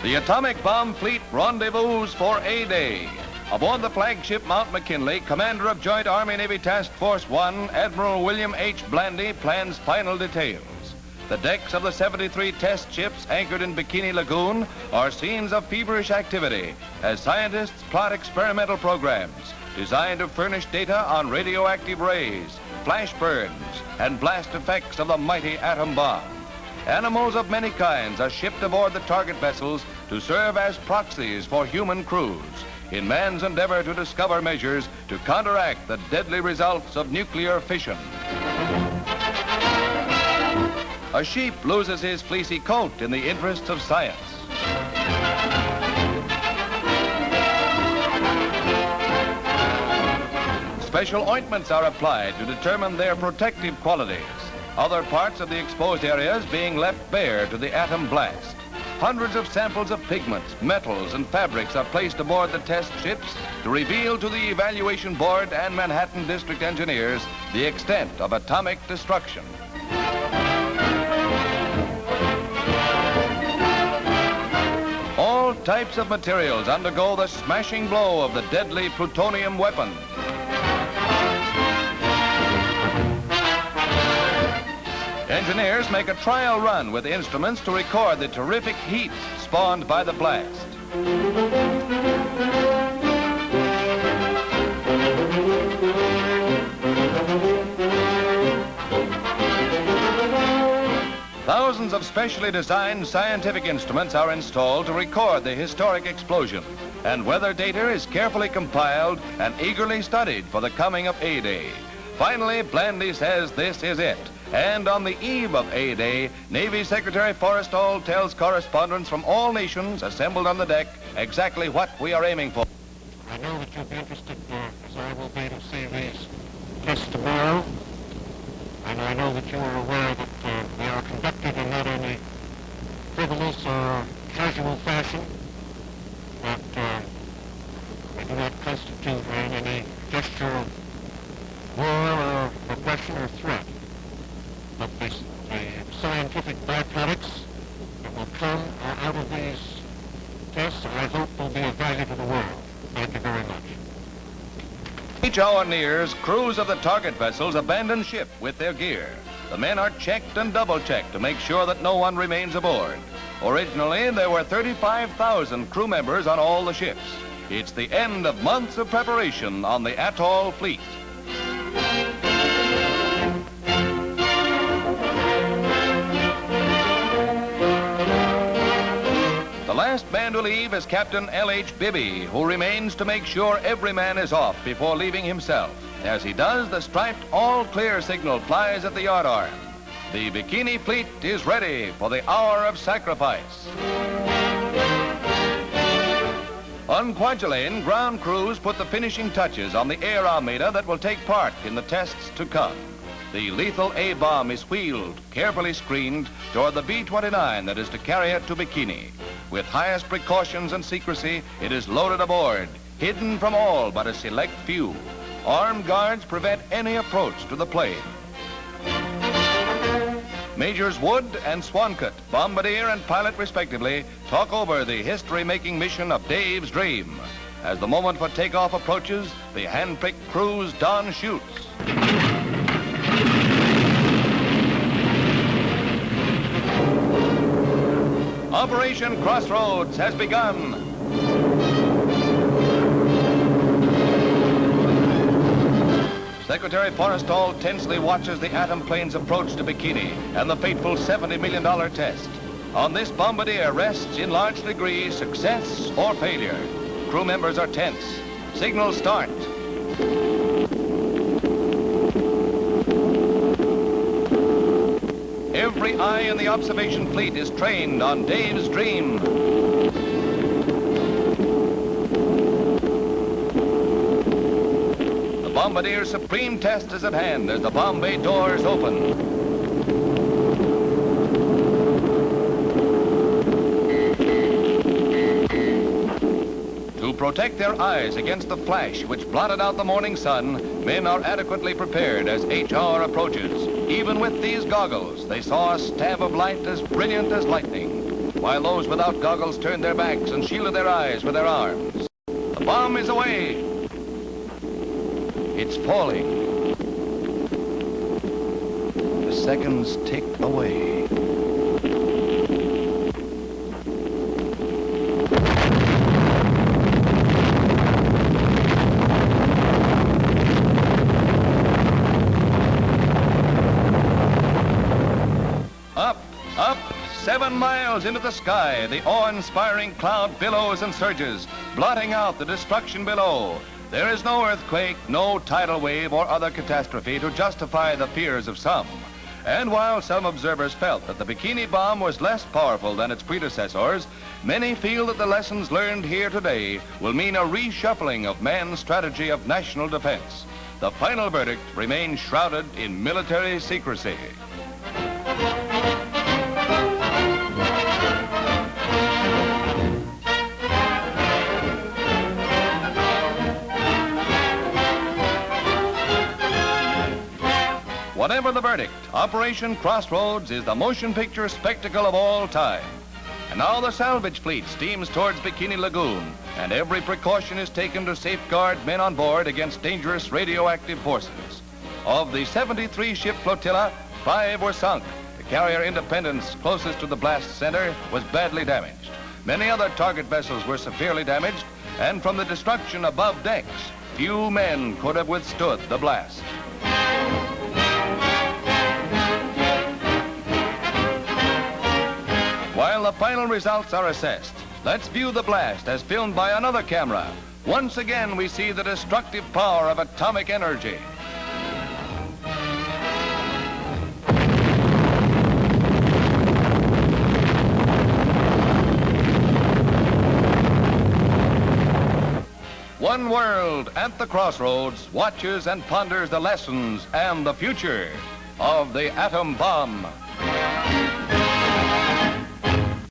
The atomic bomb fleet rendezvous for A-Day. Aboard the flagship Mount McKinley, commander of Joint Army-Navy Task Force 1, Admiral William H. Blandy, plans final details. The decks of the 73 test ships anchored in Bikini Lagoon are scenes of feverish activity as scientists plot experimental programs designed to furnish data on radioactive rays, flash burns, and blast effects of the mighty atom bomb. Animals of many kinds are shipped aboard the target vessels to serve as proxies for human crews in man's endeavor to discover measures to counteract the deadly results of nuclear fission. A sheep loses his fleecy coat in the interests of science. Special ointments are applied to determine their protective qualities. Other parts of the exposed areas being left bare to the atom blast. Hundreds of samples of pigments, metals, and fabrics are placed aboard the test ships to reveal to the evaluation board and Manhattan District engineers the extent of atomic destruction. All types of materials undergo the smashing blow of the deadly plutonium weapon. Engineers make a trial run with instruments to record the terrific heat spawned by the blast. Thousands of specially designed scientific instruments are installed to record the historic explosion, and weather data is carefully compiled and eagerly studied for the coming of A-Day. Finally, Blandy says this is it. And on the eve of A-Day, Navy Secretary Forrestal tells correspondents from all nations assembled on the deck exactly what we are aiming for. I know that you'll be interested, as I will be, to see these tests tomorrow. And I know that you are aware that they are conducted in not only frivolous or casual fashion, but they do not constitute any gesture of war or aggression or threat. But the scientific byproducts that will come out of these tests, I hope, will be of value to the world. Thank you very much. Each hour nears, crews of the target vessels abandon ship with their gear. The men are checked and double-checked to make sure that no one remains aboard. Originally, there were 35,000 crew members on all the ships. It's the end of months of preparation on the atoll fleet. The last man to leave is Captain L.H. Bibby, who remains to make sure every man is off before leaving himself. As he does, the striped all-clear signal flies at the yardarm. The Bikini fleet is ready for the hour of sacrifice. On Kwajalein, ground crews put the finishing touches on the air Almeida that will take part in the tests to come. The lethal A-bomb is wheeled, carefully screened, toward the B-29 that is to carry it to Bikini. With highest precautions and secrecy, it is loaded aboard, hidden from all but a select few. Armed guards prevent any approach to the plane. Majors Wood and Swankett, bombardier and pilot respectively, talk over the history-making mission of Dave's dream. As the moment for takeoff approaches, the hand-picked crews don chutes. Operation Crossroads has begun. Secretary Forrestal tensely watches the atom plane's approach to Bikini and the fateful $70 million test. On this bombardier rests in large degree success or failure. Crew members are tense. Signals start. Every eye in the observation fleet is trained on Dave's dream. The bombardier's supreme test is at hand as the bomb bay doors open. To protect their eyes against the flash which blotted out the morning sun, men are adequately prepared as HR approaches. Even with these goggles, they saw a stab of light as brilliant as lightning. while those without goggles turned their backs and shielded their eyes with their arms. The bomb is away. It's falling. The seconds tick away. Up, 7 miles into the sky, the awe-inspiring cloud billows and surges, blotting out the destruction below. There is no earthquake, no tidal wave or other catastrophe to justify the fears of some. And while some observers felt that the Bikini bomb was less powerful than its predecessors, many feel that the lessons learned here today will mean a reshuffling of man's strategy of national defense. The final verdict remains shrouded in military secrecy. Whatever the verdict, Operation Crossroads is the motion picture spectacle of all time. And now the salvage fleet steams towards Bikini Lagoon, and every precaution is taken to safeguard men on board against dangerous radioactive forces. Of the 73-ship flotilla, 5 were sunk. The carrier Independence, closest to the blast center, was badly damaged. Many other target vessels were severely damaged, and from the destruction above decks, few men could have withstood the blast. While the final results are assessed, let's view the blast as filmed by another camera. Once again, we see the destructive power of atomic energy. One world at the crossroads watches and ponders the lessons and the future of the atom bomb.